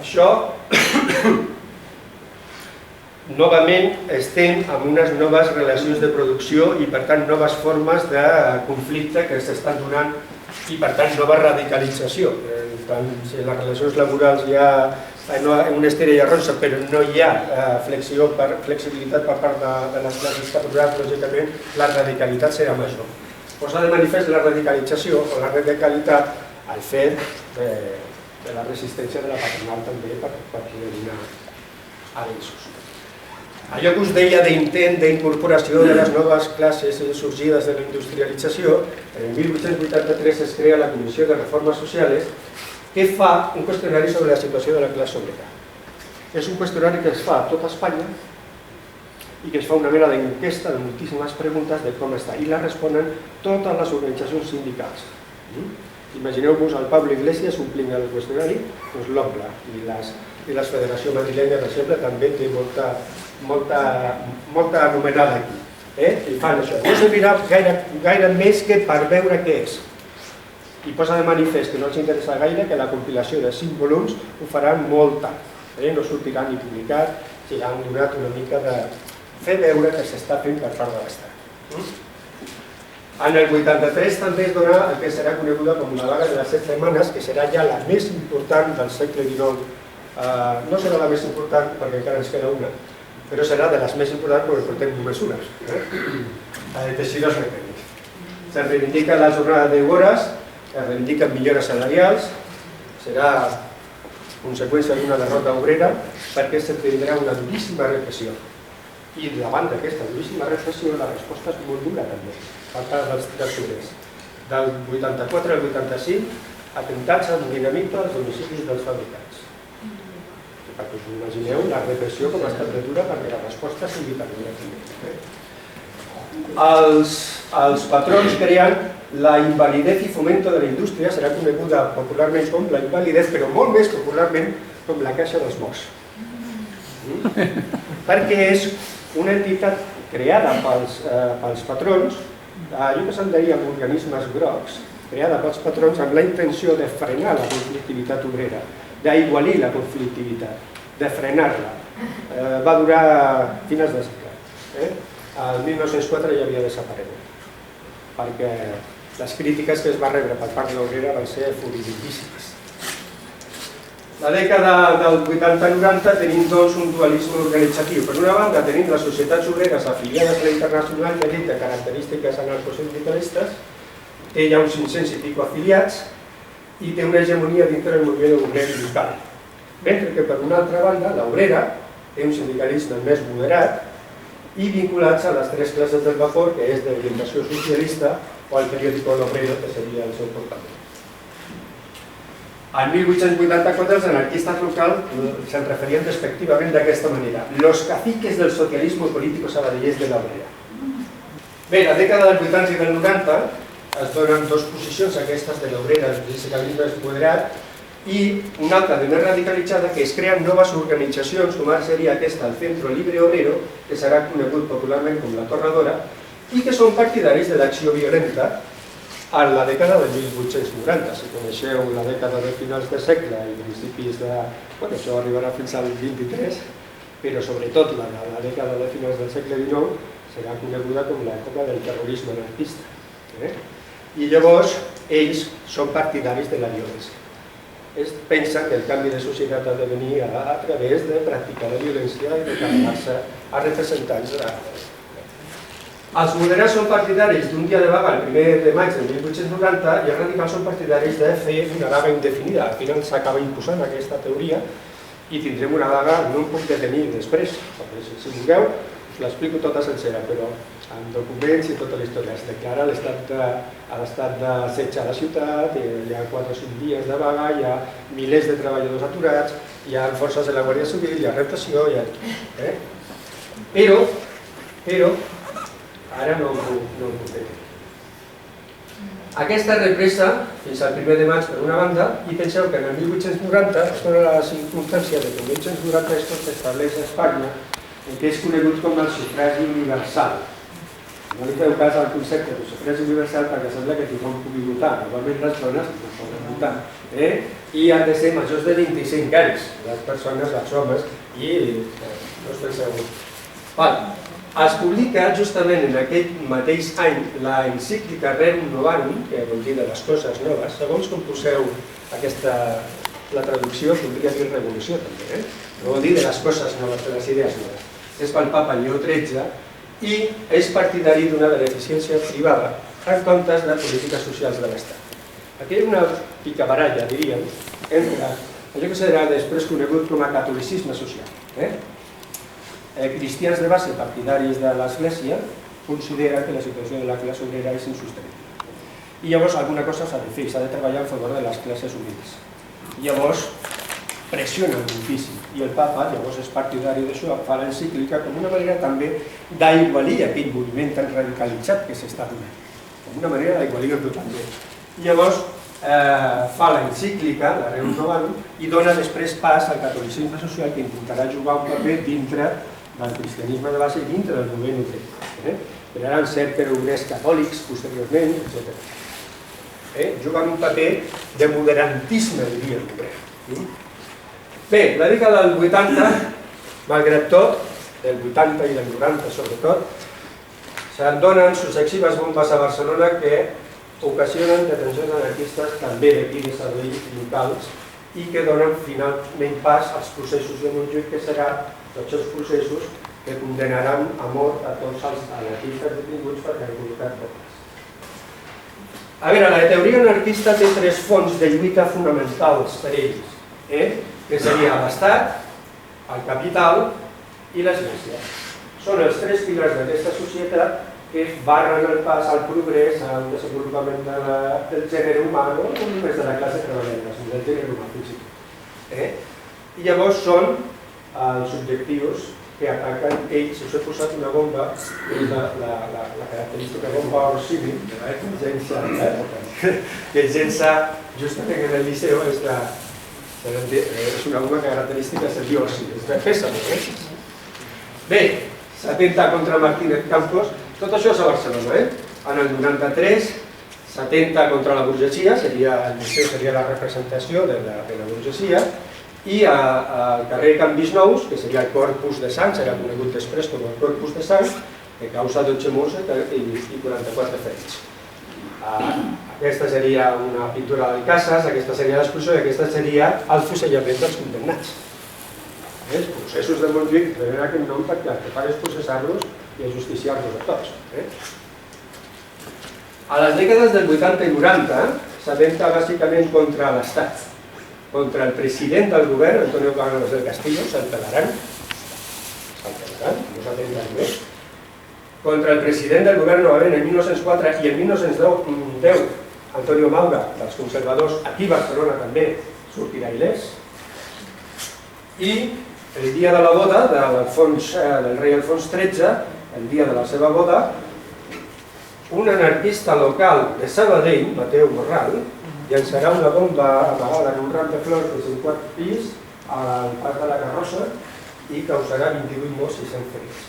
Això, novament, estem en unes noves relacions de producció i, per tant, noves formes de conflicte que s'estan donant i, per tant, nova radicalització. Tant si les relacions laborals hi ha una estira i arronsa, però no hi ha flexibilitat per part de les classes capitalars, lògicament, la radicalitat serà major. Posa de manifest la radicalització o la radicalitat al fet de la resistència de la patronal també per poder donar avenços. Allò que us deia d'intent d'incorporació de les noves classes sorgides de la industrialització, en 1883 es crea la Comissió de Reformes Sociales, que fa un qüestionari sobre la situació de la classe obrera. És un qüestionari que es fa a tota Espanya i que es fa una mena d'enquesta de moltíssimes preguntes de com està, i la responen totes les organitzacions sindicals. Imagineu-vos el Pablo Iglesias omplint el qüestionari, doncs l'omple, i la Federació Madrilenya, per exemple, també té molta anomenada aquí. I fan això. No servirà gaire més que per veure què és. I posa de manifest que no els interessa gaire que la compilació de 5 volums ho faran molt tard. No sortirà ni publicat, si han donat una mica de fer veure que s'està fent per part de l'Estat. En el 83 també es dona el que serà coneguda com la vaga de les 7 setmanes, que serà ja la més important del segle XIX. No serà la més important perquè encara ens queda una, però serà de les més importants perquè portem només unes. La de teixidors mecànics. Se reivindica la jornada de 10 hores, es reivindiquen millores salarials, serà conseqüència d'una derrota obrera perquè se tindrà una duríssima repressió. I davant d'aquesta duríssima repressió la resposta és molt dura també, per part dels obrers. Del 84 al 85, atemptats amb dinamita als domicilis dels fabricants. Perquè us imagineu la repressió com ha estat de dura perquè la resposta sigui tan dura. Els patrons creen la invalidez i fomento de la indústria, serà coneguda popularment com la invalidez, però molt més popularment com la caixa dels morts. Perquè és una entitat creada pels patrons, allò que se'n deia organismes grocs, creada pels patrons amb la intenció de frenar la conflictivitat obrera, d'aigualir la conflictivitat, de frenar-la. Va durar finals de segle. El 1904 ja havia desaparegut, perquè les crítiques que es va rebre per part de l'obrera van ser furiosíssimes. La dècada del 80-90 tenim doncs un dualisme organitzatiu. Per una banda tenim les societats obreres afiliades a la Internacional que té característiques anarcosindicalistes, té ja uns 500 i pico afiliats i té una hegemonia dintre del moviment obrer local. Mentre que per una altra banda l'obrera té un sindicalisme més moderat i vinculats a les 3 classes del vapor, que és d'orientació socialista, o al periòdico El Obrero, que seria el seu portaveu. En 1884 els anarquistes locals se'n referien despectivament d'aquesta manera: los caciques del socialismo político sabadellers de l'obrera. Bé, la dècada dels 80 i del 90 es donen 2 posicions, aquestes de l'obrera, el sindicalisme moderat, i una altra de més radicalitzada, que es creen noves organitzacions, com ara seria aquesta, el Centro Libre Obrero, que serà conegut popularment com la Torradora, i que són partidaris de l'acció violenta en la dècada de 1890. Si coneixeu la dècada de finals de segle i principis de... Bueno, això arribarà fins al 23, però sobretot la dècada de finals del segle XIX serà coneguda com l'època del terrorisme anarquista. I llavors ells són partidaris de la violència. Ells pensen que el canvi de societat ha de venir a través de practicar la violència i de carregar-se a representants de... Els moderats són partidaris d'un dia de vaga el 1 de maig de 1890 i els radicals són partidaris de fer una vaga indefinida. Al final s'acaba imposant aquesta teoria i tindrem una vaga, no em puc detenir després, perquè si vulgueu us l'explico tota sencera, però amb documents i tota la història. Es declara l'estat de setge a la ciutat, hi ha 4 o 5 dies de vaga, hi ha milers de treballadors aturats, hi ha forces de la Guàrdia Civil, hi ha repressió, però ara no ho puc dir. Aquesta represa fins al 1 de maig per una banda, i penseu que en el 1890 es dona la circumstància de que el 1890 esto s'estableix a Espanya, que és conegut com el sufragi universal. No li feu cas al concepte de sufragi universal perquè sembla que tothom pugui votar. Normalment les dones no poden votar. i han de ser majors de 25 anys, les persones, els homes, i no estem segurs. Es publica justament en aquell mateix any la encíclica Rerum Novarum, que vol dir de les coses noves. Segons com poseu la traducció, podria dir revolució també, no vol dir de les coses noves, de les idees noves. És pel papa Lleó XIII i és partidari d'una beneficència privada en comptes de polítiques socials de l'Estat. Aquí hi ha una picabaralla, diríem, entre allò que serà després conegut com a catolicisme social. Cristians de base partidaris de l'Església consideren que la situació de la classe obrera és insostenible. I llavors alguna cosa s'ha de fer, s'ha de treballar en favor de les classes humils. Llavors pressionen moltíssim i el papa llavors és partidari d'això, fa l'encíclica com una manera també d'aigualir aquell moviment tan radicalitzat que s'està donant. Com una manera d'aigualir-lo també. Llavors fa l'encíclica, la Rerum Novarum, i dona després pas al catolicisme social que intentarà jugar un paper dintre del cristianisme de base i dintre del moviment obrer. Crearan cercle obrers catòlics posteriorment, etc. Juguen un paper de moderantisme, diríem, obrer. Bé, la dècada del 80, malgrat tot, del 80 i del 90 sobretot, se'n donen successives bombes a Barcelona que ocasionen detencions anarquistes també d'aquí de serveis locals i que donen finalment pas als processos de Montjuïc, que seran tots els processos que condenaran a mort a tots els anarquistes detinguts perquè han col·locat bombes. A veure, la teoria anarquista té tres fonts de lluita fonamentals per ells, que seria l'Estat, el capital i l'Església. Són els tres pilars d'aquesta societat que barren el pas al progrés, al desenvolupament del gènere humà, no només de la classe treballadora, sinó del gènere humà fins i tot. I llavors són els objectius que ataquen ells. Us he posat una bomba, la característica bomba Orsini, que sense, justament en el liceu, és una bomba característica de Orsini. Pesa-ho, Bé, s'atenta contra Martínez Campos. Tot això és a Barcelona. En el 93 s'atenta contra la burgesia, el liceu seria la representació de la burgesia, i al carrer Canvis Nous, que seria el Corpus de Sants, era conegut després com el Corpus de Sants, que causa 12 morts i 44 ferits. Aquesta seria una pintura d'Alcàsser, aquesta seria l'expulsió i aquesta seria el fusellament dels condemnats. Els processos de Montjuïc tenen aquest nom perquè el que fan és processar-los i ajusticiar-los a tots. A les dècades del 80 i 90 s'atenta bàsicament contra l'Estat, contra el president del govern, Antonio Cárdenas del Castillo, se'l pelaran, no s'atenta només, contra el president del govern novament en 1904 i en 1910, Antonio Maura, dels conservadors, aquí a Barcelona també sortirà il·lès, i el dia de la boda del rei Alfons XIII, el dia de la seva boda, un anarquista local de Sabadell, Mateu Morral, llançarà una bomba amagada en un ram de flors de 54 pis al Parc de la Carrossa i causarà 28 morts i 100 ferits.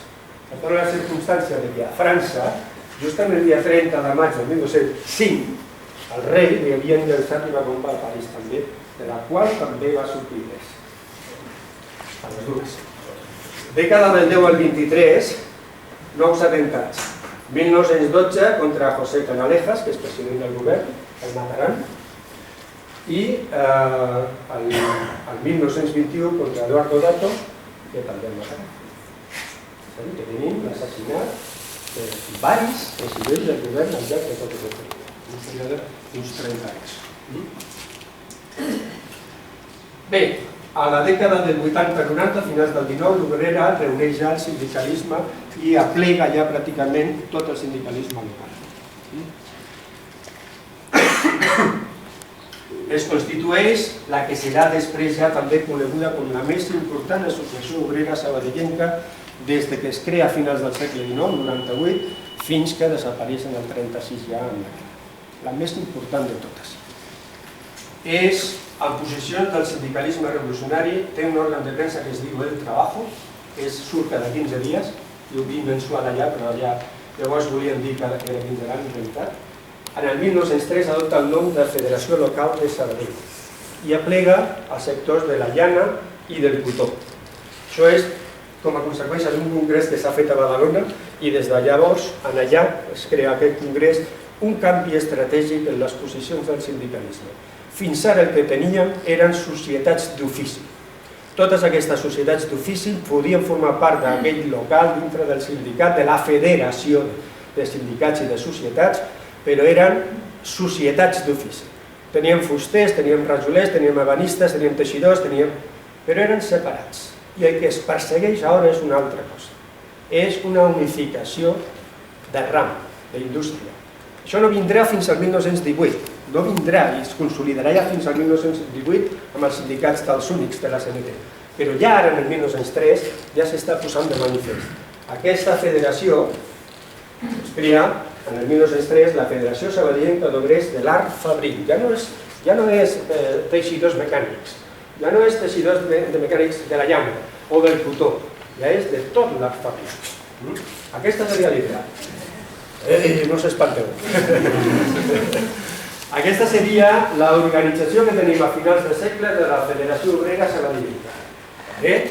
Es dona la circumstància que a França, justament el dia 30 de maig de 1905, al rei li havien llançat una bomba a París també, de la qual també va sortir il·lès. A les dues. Dècada del 10 al 23, nous atemptats. 1912 contra José Canalejas, que és president del govern, el mataran, i el 1921 contra Eduardo Dato, que també el mataran. Que tenim l'assassinat de diversos presidents del govern al llarg de tot el període, un període d'uns 30 anys. Bé, a la dècada del 80-90, finals del 19, l'Obrera reuneix ja el sindicalisme i aplega ja pràcticament tot el sindicalisme local. Es constitueix la que serà després ja també coneguda com la més important associació obrera sabadellenca des que es crea a finals del segle XIX, 98, fins que desapareix en el 36 ja en la més important de totes. És en posicions del sindicalisme revolucionari, té un òrgan de premsa que es diu El Trabajo, que surt cada 15 dies, i ho vi mensual allà, però allà llavors volien dir que era 15 anys en realitat. En el 1903 adopta el nom de Federació Local de Sabadell. i aplega a sectors de la llana i del cotó. Això és com a conseqüència d'un congrés que s'ha fet a Badalona i des de llavors, allà es crea aquest congrés, un canvi estratègic en les posicions del sindicalisme. Fins ara el que teníem eren societats d'ofici. Totes aquestes societats d'ofici podien formar part d'aquell local dintre del sindicat, de la federació de sindicats i de societats, però eren societats d'ofici. Teníem fusters, teníem rajolers, teníem ebanistes, teníem teixidors, però eren separats. I el que es persegueix ara és una altra cosa. És una unificació de ram, d'indústria. Això no vindrà fins al 1918, no vindrà i es consolidarà ja fins al 1918 amb els sindicats dels únics de la CNT. Però ja ara, en el 1903, ja s'està posant de manifest. Aquesta federació es crea, en el 1903, la Federació Sabadellenca d'Obrers de l'Art Fabril. Ja no és teixidors mecànics, ja no és teixidors de mecànics de la llana o del cotó, ja és de tot l'art fabril. Aquesta seria l'idea. No s'espanteu. Aquesta seria l'organització que tenim a finals de segle de la Federació Obrera Sabadellenca.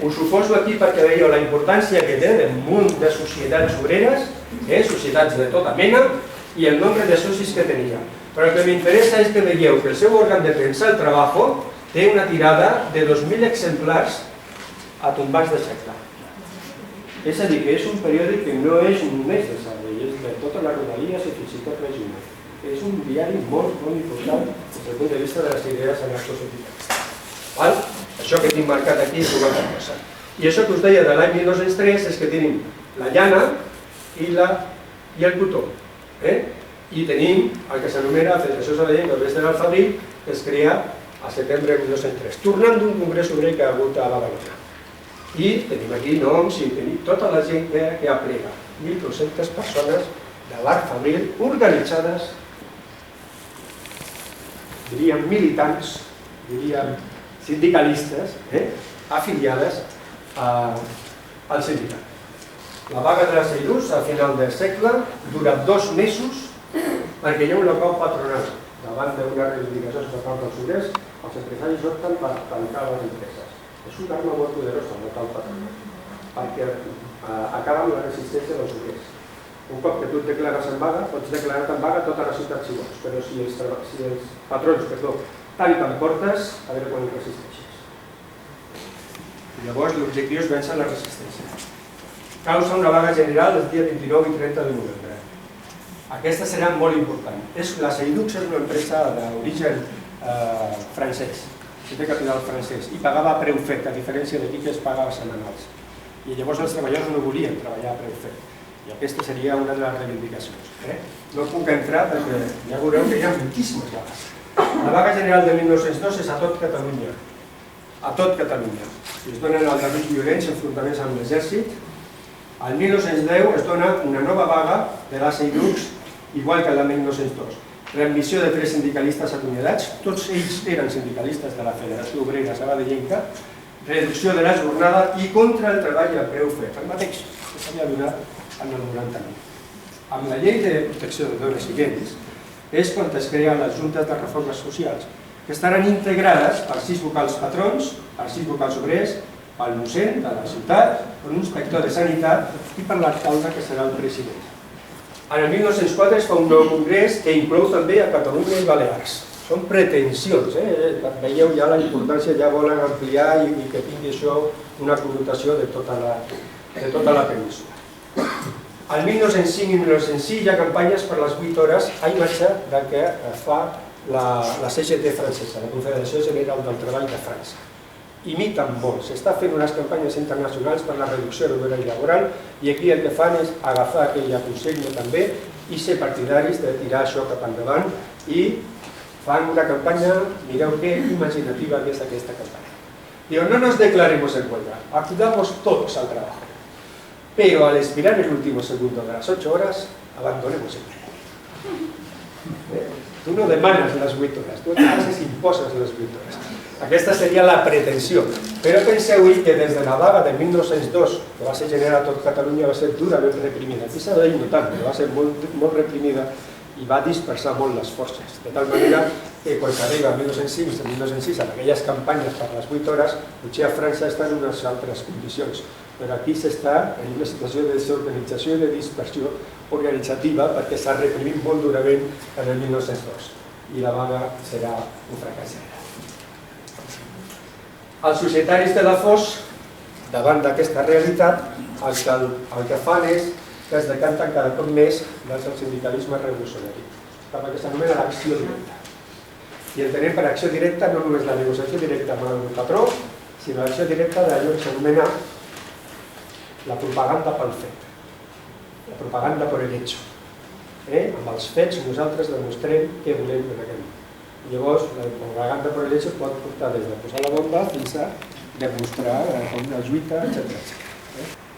Us ho poso aquí perquè veieu la importància que té d'un munt de societats obreres, societats de tota mena, i el nombre de socis que tenia. Però el que m'interessa és que veieu que el seu òrgan de premsa, el Trabajo, té una tirada de 2.000 exemplars a tombants de segle. És a dir, que és un periòdic que no és només de Sabadell, és de totes les rodalies i fins i tot regional. És un diari molt important des del punt de vista de les idees anarcosocialistes. Això que tinc marcat aquí és una altra cosa. I això que us deia de l'any 1903 és que tenim la llana i el cotó. I tenim el que s'anomena Federació Sabadellenca d'Obrers de l'Alt Fabril, que es crea a setembre de 1903, tornant d'un congrés obrer que ha hagut a Badalona. I tenim aquí noms i tenim tota la gent que aplega, 1.200 persones de l'Art Fabril organitzades, diríem militants, diríem sindicalistes, afiliades al sindicat. La vaga de la Seidús, a final del segle, dura 2 mesos perquè hi ha un local patronal. Davant d'una reivindicació estatal dels obrers, els empresaris opten per tancar les empreses. És una arma molt poderosa, el local patronal, perquè acaba amb la resistència dels obrers. Un cop que tu et declares en vaga, pots declarar en vaga tota la ciutat si vols, però si els patrons tanquen portes, a veure quan resisteixes. Llavors l'objectiu és vèncer la resistència. Causa una vaga general els dies 29 i 30 de novembre. Aquesta serà molt important. La Seidux és una empresa d'origen francès, que té capital francès, i pagava a preu fet, a diferència d'aquí que es pagava setmanals. I llavors els treballadors no volien treballar a preu fet. I aquesta seria una de les reivindicacions. No puc entrar perquè ja veureu que hi ha moltíssimes vagues. La vaga general de 1902 és a tot Catalunya. A tot Catalunya. Es donen aldarulls violents, enfrontaments amb l'exèrcit. Al 1910 es dona una nova vaga de la Seidux, igual que el 1902. Readmissió de 3 sindicalistes acomiadats, tots ells eren sindicalistes de la Federació Obrera Sabadellenca, reducció de la jornada i contra el treball a preu fet, el mateix que s'havia donat en el 99. Amb la llei de protecció de dones i béns és quan es creen les juntes de reformes socials, que estaran integrades per 6 vocals patrons, per 6 vocals obrers, pel mossèn de la ciutat, per un inspector de sanitat i per l'alcalde, que serà el president. En el 1904 es fa un nou congrés que inclou també a Catalunya i Balears. Són pretensions, veieu ja la importància, ja volen ampliar i que tingui això una connotació de tota la península. El 1905 i 1906 hi ha campanyes per les 8 hores a imatge del que fa la CGT francesa, la Confederació General del Treball de França. Imiten molt, s'està fent unes campanyes internacionals per la reducció de l'horari laboral i aquí el que fan és agafar aquella consigna també i ser partidaris de tirar això cap endavant i fan una campanya, mireu què imaginativa que és aquesta campanya. Diuen, no nos declaremos en huelga, acudamos todos al trabajo, pero al expirar el último segundo de las 8 horas, abandonemos el trabajo. Tu no demanes les 8 hores, tu el que fas és imposes les 8 hores. Aquesta seria la pretensió. Però penseu-hi que des de la vaga de 1902, que va ser generada a tot Catalunya, va ser durament reprimida. Aquí s'ha de dir no tant, però va ser molt reprimida i va dispersar molt les forces, de tal manera que quan s'arriba a 1906, en aquelles campanyes per les 8 hores, potser a França està en unes altres condicions, però aquí s'està en una situació de desorganització i de dispersió organitzativa perquè s'ha reprimit molt durament en el 1902 i la vaga serà un fracàs general. Els societaris de la FOS, davant d'aquesta realitat, el que fan és que es decanten cada cop més vers el sindicalisme revolucionari, cap al que s'anomena l'acció directa. I entenem per acció directa no només la negociació directa amb el patró, sinó l'acció directa d'allò que s'anomena la propaganda pel fet, la propaganda per l'hecho. Amb els fets nosaltres demostrem què volem en aquest món. Llavors, la propaganda per l'hecho pot portar des de posar la bomba fins a demostrar com la lluita, etc.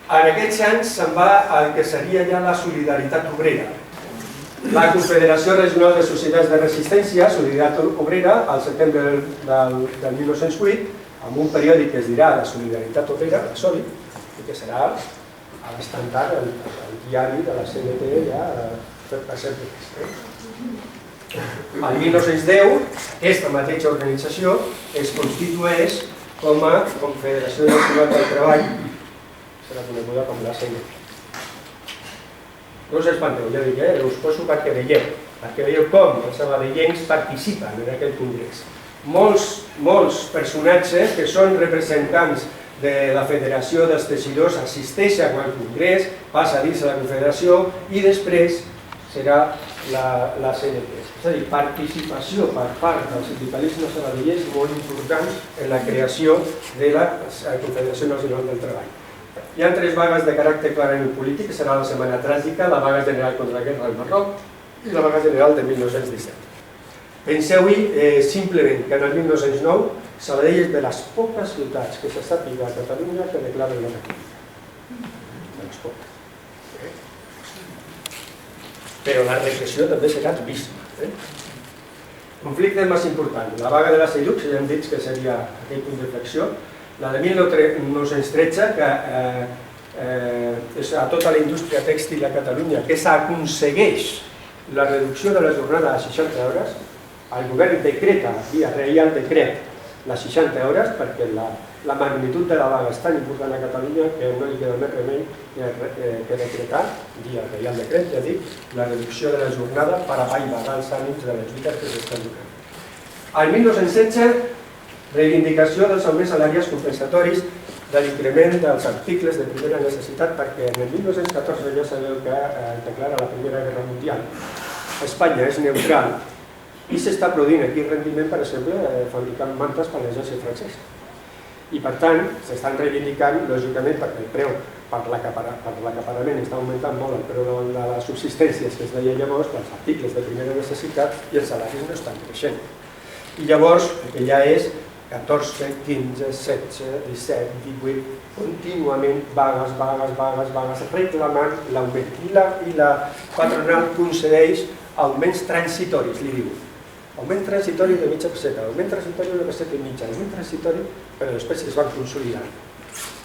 En aquests anys se'n va al que seria ja la solidaritat obrera. La Confederació Regional de Societats de Resistència, Solidaritat Obrera, al setembre del 1908, amb un periòdic que es dirà la Solidaritat Obrera, la SOLI, i que serà a l'estandard, el diari de la CNT ja per sempre. El 1910, aquesta mateixa organització es constitueix com a Confederació Nacional del Treball, serà coneguda com la CNT. No us espanteu, ja dic, us poso perquè veieu com els sabadellencs participen en aquest congrés. Molts personatges que són representants de la Federació dels Teixidors assisteixen al congrés, passa a dins de la Confederació i després serà la CNT. És a dir, participació per part del sindicalisme sabadellenc molt important en la creació de la Confederació Nacional del Treball. Hi ha 3 vagues de caràcter clarament polític, que serà la Setmana Tràgica, la vaga general contra la guerra del Marroc i la vaga general de 1917. Penseu-hi simplement que en el 1909 Sabadell és de les poques ciutats que se sàpiga a Catalunya que declaren la república. De les poques. Però la repressió també serà duríssima. Conflictes més importants. La vaga de la Cellux, ja hem dit que seria aquell punt de flexió. La de 1913, que és a tota la indústria tèxtil a Catalunya, que s'aconsegueix la reducció de la jornada a 60 hores, el govern decreta, via reial decret, les 60 hores, perquè la magnitud de la vaga és tan important a Catalunya que no li queda més remei que decretar, via reial decret, ja dic, la reducció de la jornada per apaivagar els ànims de les lluites que s'estan donant. El 1916, reivindicació dels augments salarials compensatoris de l'increment dels articles de primera necessitat, perquè en el 1914 ja sabeu que declara la Primera Guerra Mundial. Espanya és neutral i s'està produint aquí rendiment, per exemple, fabricant mantes per l'exèrcit francès. I per tant, s'estan reivindicant, lògicament, perquè el preu per l'acaparament està augmentant molt el preu de les subsistències que es deia llavors, dels articles de primera necessitat, i els salaris no estan creixent. I llavors, que ja és 14, 15, 16, 17, 18, contínuament vagues, reclamant l'augment. I la patronal concedeix augments transitoris, li diu. Augment transitori de mitja peseta, augment transitori de peseta i mitja, augment transitori, però després es van consolidant.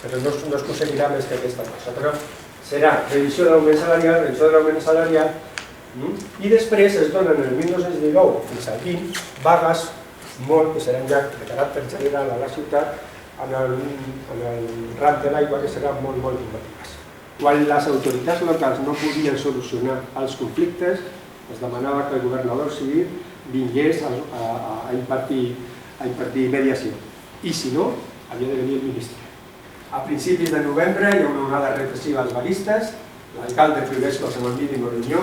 Però no es aconseguirà més que aquesta cosa. Però serà revisió de l'augment salarial, i després es donen en el 1919 fins al 20 vagues molt, que seran ja de caràcter general a la ciutat, en el ram de l'aigua, que seran molt combatives. Quan les autoritats locals no podien solucionar els conflictes, es demanava que el governador civil vingués a impartir mediació. I si no, havia de venir el ministre. A principis de novembre hi ha una onada repressiva als vaguistes, l'alcalde prohibeix qualsevol mínim o reunió,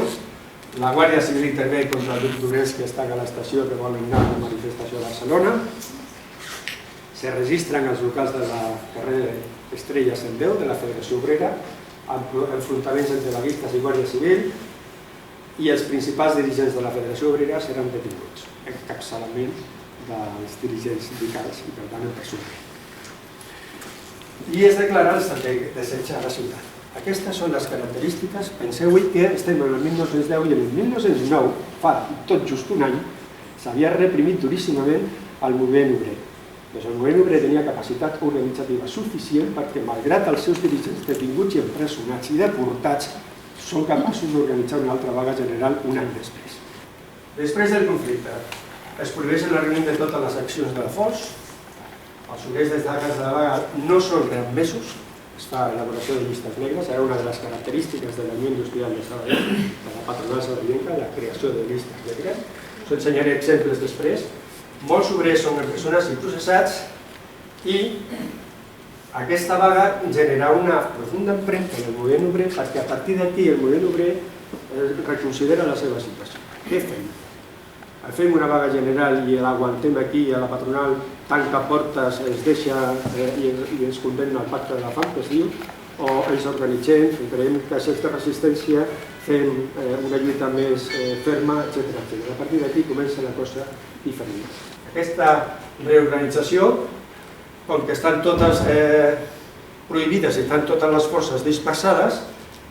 la Guàrdia Civil intervé contra el grup d'obrers que estan a l'estació que volen anar a la manifestació a Barcelona. Se registren els locals de la carrer Estrella 110 de la Federació Obrera, enfrontaments entre vaguistes i Guàrdia Civil, i els principals dirigents de la Federació Obrera seran detinguts, encapçalament dels dirigents sindicals i per tant en persona. I es declara l'estat de setge a la ciutat. Aquestes són les característiques. Penseu-hi que estem en el 1910 i en el 1909, fa tot just un any, s'havia reprimit duríssimament el moviment obrer. El moviment obrer tenia capacitat organitzativa suficient perquè, malgrat els seus dirigents detinguts i empresonats i deportats, són capaços d'organitzar una altra vaga general un any després. Després del conflicte, es prohibeix el reuniment de totes les accions de la FOS, els obrers destacats de la vaga no són readmesos, es fa elaboració de llistes negres, era una de les característiques de la Unió Industrial de Sabadell, de la patronal sabadellenca, la creació de llistes negres. Us ensenyaré exemples després. Molts obrers són empresonats i processats i aquesta vaga generarà una profunda empremta en el moviment obrer perquè a partir d'aquí el moviment obrer reconsidera la seva situació. Què fem? Fem una vaga general i l'aguantem aquí a la patronal, tanca portes, es deixa i ens condemna al pacte de la fam, que es diu, o ens organitzem, creiem que aquesta resistència fem una lluita més ferma, etc. A partir d'aquí comença la cosa diferent. Aquesta reorganització, com que estan totes prohibides i estan totes les forces dispersades,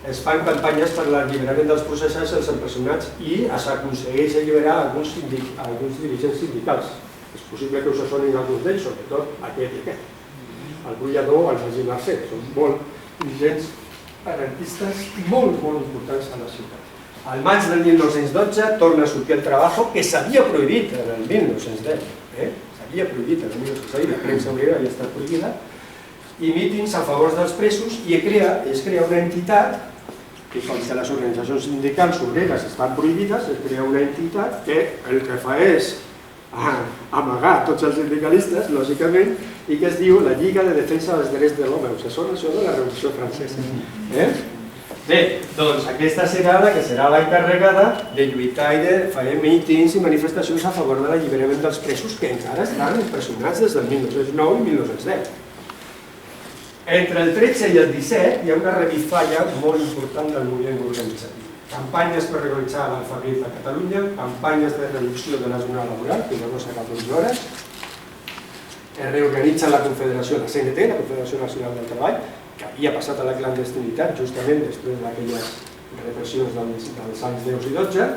es fan campanyes per l'alliberament dels processats i els empresonats i s'aconsegueix alliberar alguns dirigents sindicals. És possible que us sonin alguns d'ells, sobretot aquest i aquest. El brollador o el Magí Mercè, són molt dirigents anarquistes molt importants a la ciutat. Al maig del 1912 torna a sortir el Trabajo, que s'havia prohibit en el 1910. S'havia prohibit en el 1910, la premsa obrera havia estat prohibida, i mítings a favor dels presos i es crea una entitat que, com que les organitzacions sindicals obreres estan prohibides, es crea una entitat que el que fa és amagar tots els sindicalistes, lògicament, i que es diu la Lliga de Defensa dels Drets de l'Home. Us sona això de la Revolució Francesa? Bé, doncs aquesta serà la que serà l'encarregada de lluitar i de fer mítings i manifestacions a favor de l'alliberament dels presos que encara estan empresonats des del 1909 i 1910. Entre el 13 i el 17 hi ha una revifalla molt important del moviment organitzatiu. Campanyes per regularitzar l'alfabet a Catalunya, campanyes de reducció de la jornada laboral, que no serà 12 hores, es reorganitza la Confederació, la CNT, la Confederació Nacional del Treball, que havia passat a la clandestinitat justament després d'aquelles repressions dels anys 10 i 12,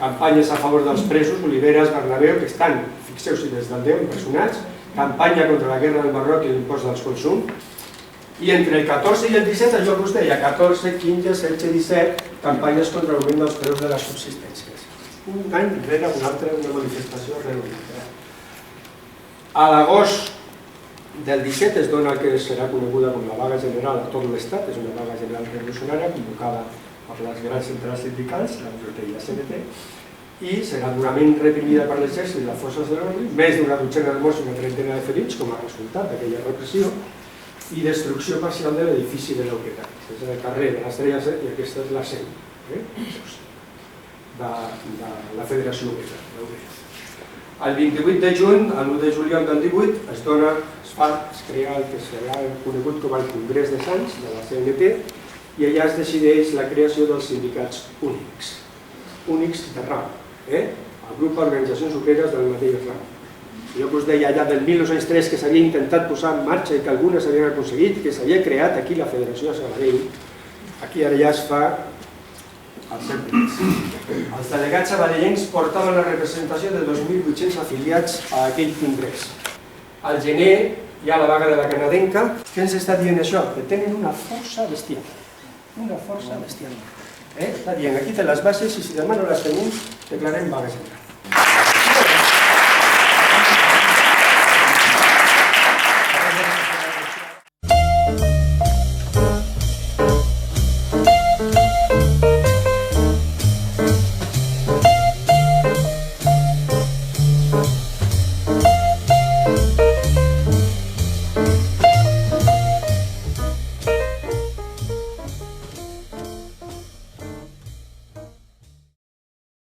campanyes a favor dels presos, Oliveres, Bernabéu, que estan, fixeu-s'hi, des del 10 empresonats, campanya contra la guerra del Marroc i l'impost dels consums, i entre el 14 i el 17, allò que us deia, 14, 15, 16, 17, campanyes contra l'augment dels preus de les subsistències. Un any rere un altre, una manifestació reorganitzada. A l'agost del 17 es dona el que serà coneguda com la vaga general a tot l'Estat, és una vaga general revolucionària convocada per les grans centrals sindicals, la UGT i la CNT, i serà durament reprimida per l'exèrcit i les forces de l'ordre, més d'una dotzena de morts i una trentena de ferits com a resultat d'aquella repressió, i destrucció parcial de l'edifici de l'Obregat. Aquest és el carrer de l'Estrella i aquesta és la seu de la Federació Obrera. El 28 de juny, l'1 de juliol del 18, es crea el que serà conegut com el Congrés de Sants de la CNT i allà es decideix la creació dels sindicats únics de rang, el grup d'organitzacions obreres del mateix rang. Jo us deia allà del 1903 que s'havia intentat posar en marxa i que algunes s'havien aconseguit, que s'havia creat aquí la Federació de Sabadell, aquí ara ja es fa el CEPRIS. Els delegats sabadellencs portaven la representació de 2.800 afiliats a aquell congrés. Al gener hi ha la vaga de la canadenca. Què ens està dient això? Que tenen una força bestial. Una força bestial. Està dient, aquí té les bases i si demà no les tenim, declarem vaga general.